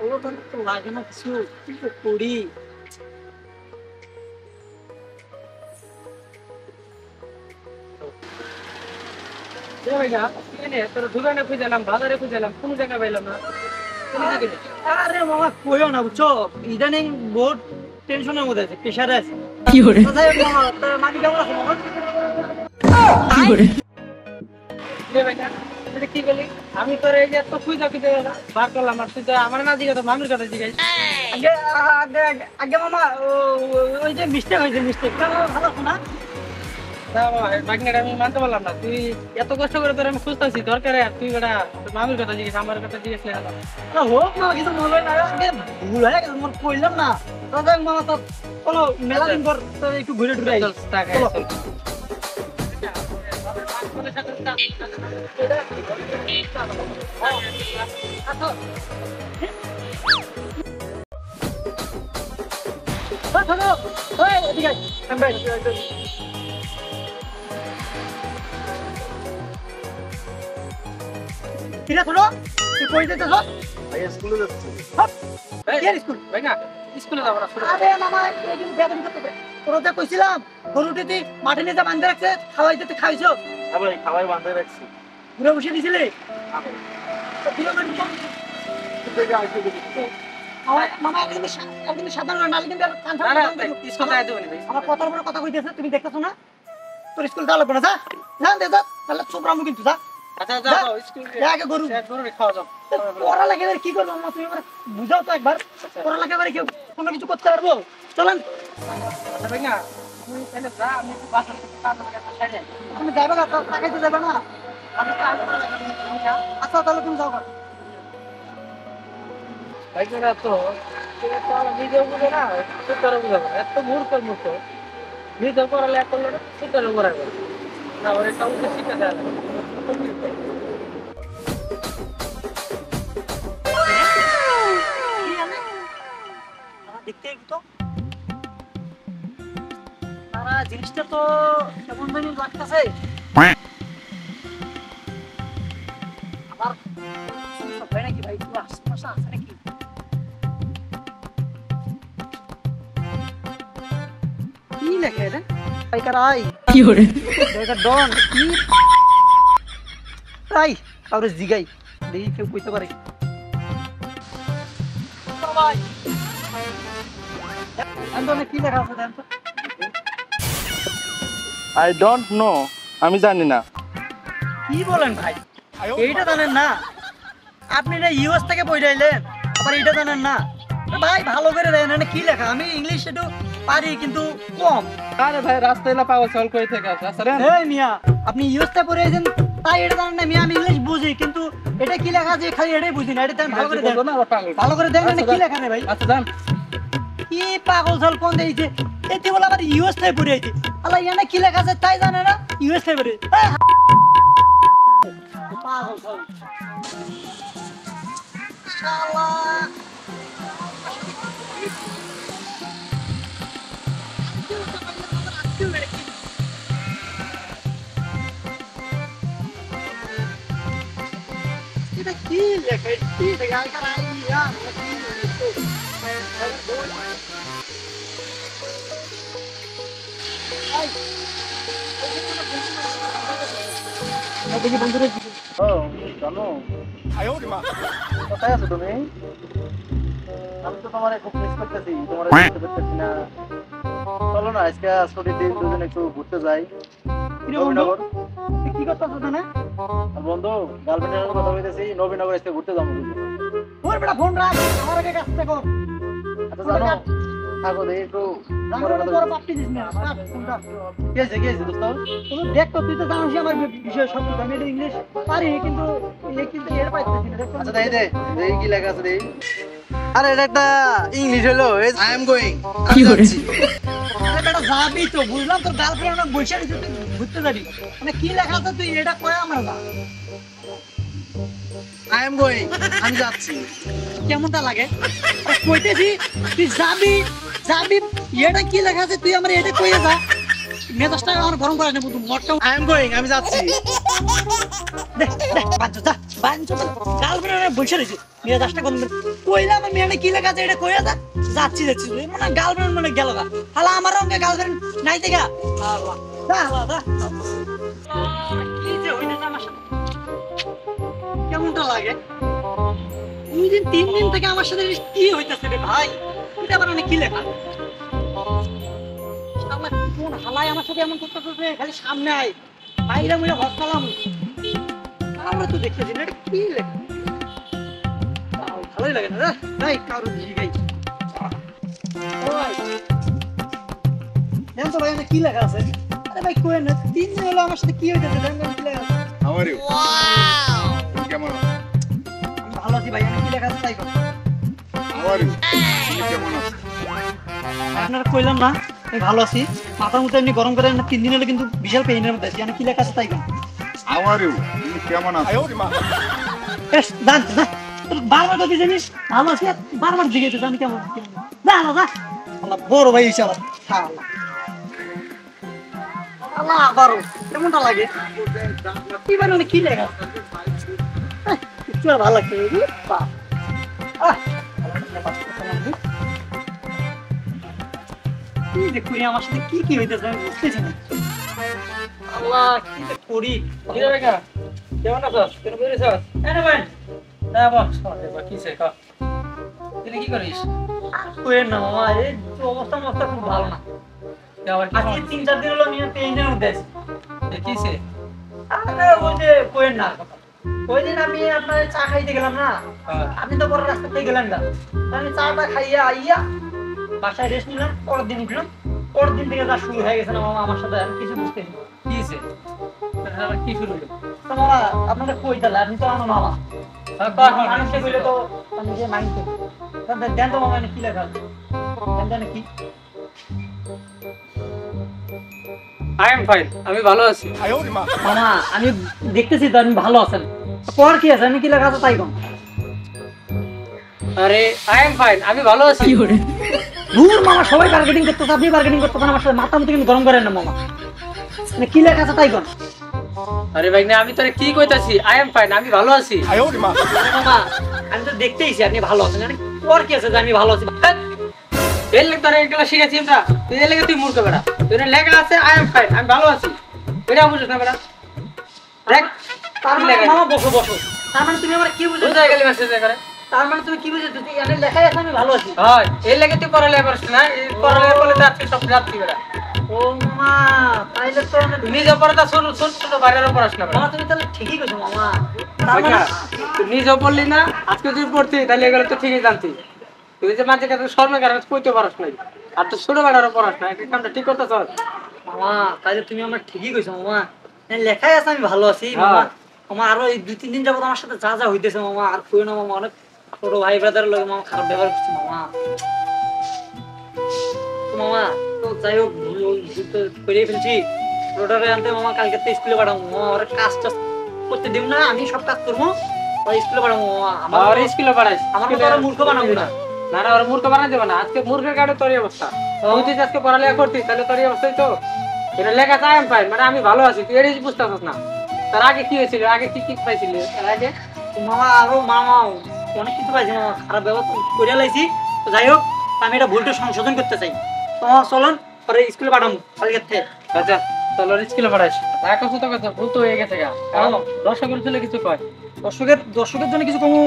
ওটা তো লাগে না কিছু কি করি ভাইয়া তোর দোকানে খুঁজলাম বাজারে খুঁজলাম কোনো জায়গায় পাইলাম না আরে মামা কইও না বুঝছো ইদানিং বহুত টেনশনের মধ্যে আছে প্রেসারে আছে কি করে মাটি কেমন আছে মামা কি করে ভাইয়া কি বলি আমি তোর এই যে তো খুঁজা খুঁজে বার করলাম আর তুই তো আমার না জিজ্ঞাসা মামির কথা জিজ্ঞাস আগে আগে আগে মামা ওই যে মিস্টেক হয়েছে মিস্টেক ভালো শোনা আমি মানতে পারলাম না তুই এত কষ্ট করে তোর আমি খুঁজতেছি দরকারে আর তুই বেটা মামির কথা জিজ্ঞেস আমার কথা জিজ্ঞেস হোক না কিছু মনে না ভুল হয়ে গেছে তোমার কইলাম না তোর মামা তো কোনো মেলা দিন পর তোর একটু ঘুরে ঘুরে কিরা ছোট তুই কই যেতেছ ভাই স্কুলে যাচ্ছি এই স্কুল ভাই না স্কুলে যাব না আরে মামা এই দিন বেদন করতে তোরতে কইছিলাম গরুটিতে মাঠে নিয়ে যা বাঁধে রাখছে খাওয়াই দিতে খাইছো হ্যাঁ ভাই খাওয়াই বাঁধে রাখছি পুরো বসে দিছিলে মামা একদিন সাধারণ নালি কিন্তু স্কুল যাইতে বলি ভাই আমার কথার উপর কথা কইতেছে তুমি দেখতেছো না তোর স্কুল যাওয়া লাগবে না যা না দে যা তাহলে চোপড়ামু কিন্তু যা আচ্ছা যাও স্কুল আগে গরু খাওয়া যাও পড়া লাগে কি করব আমরা তুমি বুঝাও তো একবার পড়া লাগে কি কোনো কিছু করতে পারবো চলেন আচ্ছা ভাই না তুমি তাহলে যা আমি একটু বাসা থেকে কাজ করে সাইডে তুমি যাবে না তো টাকাইতে যাবে না আমি কাজ করে আচ্ছা তাহলে তুমি যাও ভাই না তো তুমি তো আর ভিডিও বুঝো না সুতরাং বুঝাবো এত মূর্খের মতো ভিডিও করালে এত লোক সুতরাং করাবে না ওর একটা উদ্দেশ্য শিখা যায় দেখতে তো তারা জিনিসটা তো কেমন জানি লাগতেছে আবার হয় নাকি ভাই পুরো আশেপাশে আছে নাকি কি লেখে রে পাইকার আই কি করে পাইকার ডন কি তাই কাউরে জিগাই দেখি কেউ কইতে পারে সবাই আন্দোলনে কি লেখা আছে জানো আই ডোন্ট নো আমি জানি না কি বলেন ভাই এইটা জানেন না আপনি না ইউএস থেকে পড়াইলেন আবার এটা জানেন না ভাই ভালো করে দেখেন কি লেখা আমি ইংলিশ একটু পারি কিন্তু কম আরে ভাই রাস্তায় না পাওয়া চল কই থেকে আছে আরে এই মিয়া আপনি ইউএস থেকে পড়াইছেন তাই এটা জানেন না মিয়া আমি ইংলিশ বুঝি কিন্তু এটা কি লেখা আছে খালি এটাই বুঝি না এটা ভালো করে দেখেন ভালো করে দেখেন কি লেখা রে ভাই আচ্ছা জান কি পাগল চল কোন দেইছে এতে বলে আবার ইউএস থেকে পড়াইছে আল্লাহ ইয়ানে কি লেখা আছে তাই জানে না ইউএস থেকে পড়ে পাগল চল শালা এটা কি লেখা কি লেখা করাই ইয়া দেখি বন্ধুরা ও জানো কোথায় আছো তুমি আমি তো তোমার খুব মিস করতেছি তোমার দেখতে পাচ্ছি না চলো না আজকে ছুটির দিন দুজন একটু ঘুরতে যাই নবীনগর কি করতেছো না বন্ধু গার্লফ্রেন্ডের সাথে কথা বলতেছি নবীনগর আজকে ঘুরতে যাবো ওর বেটা ফোন রাখ আমার আগে কাজ থেকে আচ্ছা জানো থাকো দেখি একটু দেখ তো তুই তো জানিস আমার বিষয় সব আমি এটা ইংলিশ পারি কিন্তু এর পাইতেছি না আচ্ছা দেখি দে দেখি কি লেখা আছে দেখি আরে এটা একটা ইংলিশ হলো আই এম গোইং আমি যাচ্ছি আরে বেটা যাবি তো বুঝলাম তোর গার্লফ্রেন্ড অনেক বৈশা দিতে তুই ঘুরতে যাবি মানে কি লেখা আছে তুই এটা কয় আমরা না আই এম গোইং আমি যাচ্ছি কেমনটা লাগে কইতেছি তুই যাবি যাবি এটা কি লেখা আছে তুই আমার এটা কইয়া যা মেজাজটা আমার গরম করে নেব তুই মটটা আই এম গোইং আমি যাচ্ছি দেখ বাচ্চা যা বাঞ্চত গার্লফ্রেন্ড বসে রয়েছে মেয়ে দাসটা কোন কইলাম মেয়ে কি লেখা আছে এটা কইয়া যা যাচ্ছি মানে গার্লফ্রেন্ড মানে গেল গা হালা আমার রঙে গার্লফ্রেন্ড নাই দেখা আল্লাহ দা দা কি যে হইছে আমার সাথে কেমনটা লাগে 2 দিন 3 দিন থেকে আমার সাথে কি হইতাছে রে ভাই এটা আবার মানে কি লেখা আমার কোন হালাই আমার সাথে এমন করতেছে খালি সামনে আয় বাইরে মুইরা হসলাম আমরা তো দেখতেছি না এটা কি লেখা ভালোই লাগে না ভাই কারো জিগাই জান তো ভাই এখানে কি লেখা আছে আরে ভাই কই না 3 দিন হলো আমার সাথে কি হইতাছে জান কি লেখা আছে আমারে ওয়াও কেমন আমি ভালো আছি ভাই এখানে কি লেখা আছে তাই কর আমারে কেমন আছে আপনারা কইলাম না আমি ভালো আছি মাথার মধ্যে এমনি গরম করে না 3 দিন হলো কিন্তু বিশাল পেইনের মধ্যে আছি এখানে কি লেখা আছে তাই কর আমারে কেমন আছে এস জান না বারবার কথা জানিস ভালো আছি বারবার দিকে তো জানি কেমন না না না আল্লাহ বড় ভাই হিসাব আল্লাহ আল্লাহ বারো কেমনটা লাগে কি মানে কি লেখা কিছু ভালো লাগছে কি যে করি আমার সাথে কি কি হইতেছে আমি বুঝতেছি না আল্লাহ কি যে করি কেমন আছিস কেন বেরিয়েছিস এনে ভাই হ্যাঁ বস কি সে কা তুই কি করিস কই না মামা এই অবস্থা খুব ভালো না আজকে 3-4 দিন হলো নিয়ে পেইনের মধ্যে আছি দেখিছে আরে ওই যে কই না ওই দিন আমি আপনার চা খাইতে গেলাম না আপনি তো বড় রাস্তাতে গেলেন না আমি চাটা খাইয়া আইয়া বাসায় রেস্ট নিলাম পরের দিন উঠলাম পরের দিন থেকে যা শুরু হয়ে গেছে না মামা আমার সাথে আমি কিছু বুঝতেছি না কি হয়েছে কি শুরু হলো তো মামা আপনারা কই তাহলে আপনি তো আমার মামা মানুষে কইলে তো আমি যে মাইন্ড দেন তো মামা কি লেখা দেন কি আই এম ফাইন আমি ভালো আছি মামা আমি দেখতেছি তো আপনি ভালো আছেন পর কি আছে আমি কি লেখা আছে তাই কোন আরে আই এম ফাইন আমি ভালো আছি দূর মামা সবাই বার্গেটিং করতেছে আপনি বার্গেটিং করতেছেন আমার সাথে মাথা মতো কিন্তু গরম করেন না মামা মানে কি লেখা আছে তাই কোন আরে ভাই না আমি তোরে কি কইতাছি আই এম ফাইন আমি ভালো আছি মামা আমি তো দেখতেইছি আপনি ভালো আছেন মানে পর কি আছে যে আমি ভালো আছি এর লেগে তোরে এগুলা শিখাইছি আমরা তুই এর লেগে তুই মূর্খ বেটা তোর লেখা আছে আই এম ফাইন আমি ভালো আছি এটা বুঝছ না বেটা দেখ তার মানে মামা বসো বসো তার মানে তুমি আমার কি বুঝছো বুঝাই গেলি মেসেজ করে তার মানে তুমি কি বুঝছো তুই এখানে লেখাই আছে আমি ভালো আছি হয় এর লেগে তুই পড়ালেখা করিস না এই পড়ালেখা করলে তো আজকে সব যাচ্ছি বেটা ও মামা তাইলে তো তুই নিজে পড়াটা শুরু শুরু তো বাইরের পড়াশোনা বেটা মামা তুমি তাহলে ঠিকই কইছো মামা তার মানে তুই নিজে পড়লি না আজকে তুই পড়তি তাহলে এগুলো তো ঠিকই জানতি তুই যে মাঝে কাছে স্বর্ণের কারণে কইতে পারস নাই আর তো ছোট বেটারও পড়াস না এই কামটা ঠিক করতেছ মামা তাইলে তুমি আমার ঠিকই কইছো মামা লেখাই আছে আমি ভালো আছি মামা আমার আরো এই 2-3 দিন যাবত আমার সাথে যা যা হইতেছে মামা আর কই না মামা অনেক ছোট ভাই ব্রাদারের লগে মামা খারাপ ব্যবহার করছে মামা তো মামা তো যাই হোক ভুল তো করে ফেলছি রোডারে আনতে মামা কালকে তো স্কুলে পাঠাবো মামা ওর কাজ টাজ করতে দিব না আমি সব কাজ করবো ওর স্কুলে পাঠাবো মামা আমার স্কুলে পড়াইস আমার তো আর মূর্খ বানাবো না না না ওর মূর্খ বানাই দেবে না আজকে মূর্খের কারণে তোর অবস্থা তুই যদি আজকে পড়ালেখা করতিস তাহলে তোর অবস্থাই তো এটা লেখা চাই আমি পাই মানে আমি ভালো আছি তুই এটাই বুঝতে পারছিস না তার আগে কি হয়েছিল আগে কি কি পাইছিলি তার আগে মামা আরো মামা অনেক কিছু পাইছি মামা খারাপ ব্যবস্থা করে লাইছি তো যাই হোক আমি এটা ভুলটা সংশোধন করতে চাই তো চলুন পরে স্কুলে পাঠাবো কালকে থেকে আচ্ছা তাহলে স্কুলে পড়াইস এক কথা তো কথা ভুল তো হয়ে গেছে গা কারণ দর্শকের ছিল কিছু কয় দর্শকের জন্য কিছু কমু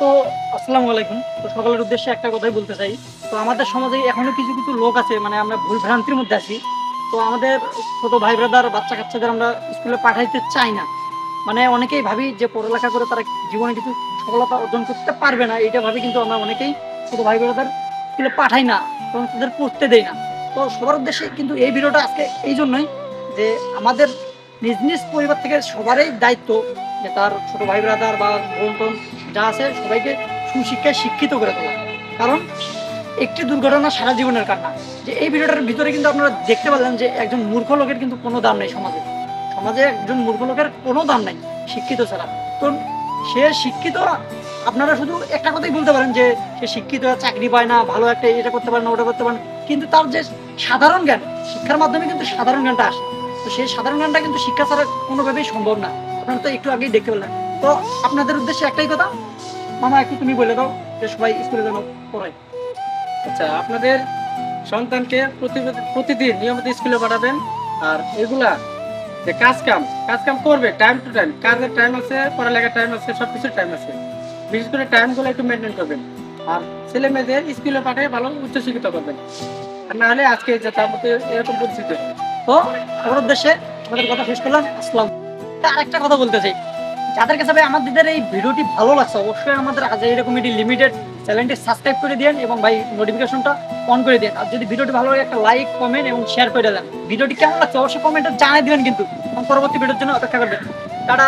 তো আসসালামু আলাইকুম তো সকলের উদ্দেশ্যে একটা কথাই বলতে চাই তো আমাদের সমাজে এখনো কিছু কিছু লোক আছে মানে আমরা ভুল ভ্রান্তির মধ্যে আছি তো আমাদের ছোট ভাই ব্রাদার বাচ্চা কাচ্চাদের আমরা স্কুলে পাঠাইতে চাই না মানে অনেকেই ভাবি যে পড়ালেখা করে তারা জীবনে কিছু সফলতা অর্জন করতে পারবে না এইটা ভাবি কিন্তু আমরা অনেকেই ছোট ভাই ব্রাদার স্কুলে পাঠাই না এবং তাদের পড়তে দেই না তো সবার উদ্দেশ্যে কিন্তু এই ভিডিওটা আজকে এই জন্যই যে আমাদের নিজ নিজ পরিবার থেকে সবারই দায়িত্ব যে তার ছোট ভাই ব্রাদার বা বোন টোন যা আছে সবাইকে সুশিক্ষায় শিক্ষিত করে তোলা কারণ একটি দুর্ঘটনা সারা জীবনের কান্না যে এই ভিডিওটার ভিতরে কিন্তু আপনারা দেখতে পারলেন যে একজন মূর্খ লোকের কিন্তু কোনো দাম নেই সমাজে একজন মূর্খ লোকের কোনো দাম নাই শিক্ষিত ছাড়া তো সে শিক্ষিত আপনারা শুধু একটা কথাই বলতে পারেন যে সে শিক্ষিত চাকরি পায় না ভালো একটা এটা করতে পারে না ওটা করতে পারে না কিন্তু তার যে সাধারণ জ্ঞান শিক্ষার মাধ্যমে কিন্তু সাধারণ জ্ঞানটা আসে তো সেই সাধারণ জ্ঞানটা কিন্তু শিক্ষা ছাড়া কোনোভাবেই সম্ভব না আপনারা তো একটু আগেই দেখতে পেলেন। তো আপনাদের উদ্দেশ্যে একটাই কথা, মামা একটু তুমি বলে দাও যে সবাই স্কুলে যেন পড়ায়। আচ্ছা, আপনাদের সন্তানকে প্রতিদিন নিয়মিত স্কুলে পাঠাবেন। আর এগুলা যে কাজ কাম করবে টাইম টু টাইম, কাজের টাইম আছে, পড়ালেখার টাইম আছে, সবকিছুর টাইম আছে। বিশেষ করে টাইমগুলো একটু মেনটেন করবেন। আর ছেলে মেয়েদের স্কুলে পাঠিয়ে ভালো উচ্চশিক্ষিত করবেন, আর না হলে আজকে যে তার মধ্যে এরকম পরিস্থিতি হবে। তো আমার উদ্দেশ্যে আমাদের কথা শেষ করলাম। আসসালাম। আরেকটা কথা বলতে চাই, যাদের কাছে ভাই আমাদের এই ভিডিওটি ভালো লাগছে অবশ্যই আমাদের আজ এরকম এটি লিমিটেড চ্যানেলটি সাবস্ক্রাইব করে দিন এবং ভাই নোটিফিকেশনটা অন করে দিন। আর যদি ভিডিওটি ভালো লাগে একটা লাইক কমেন্ট এবং শেয়ার করে দেন। ভিডিওটি কেমন লাগছে অবশ্যই কমেন্টে জানিয়ে দিবেন, কিন্তু পরবর্তী ভিডিওর জন্য অপেক্ষা করবেন। টাটা।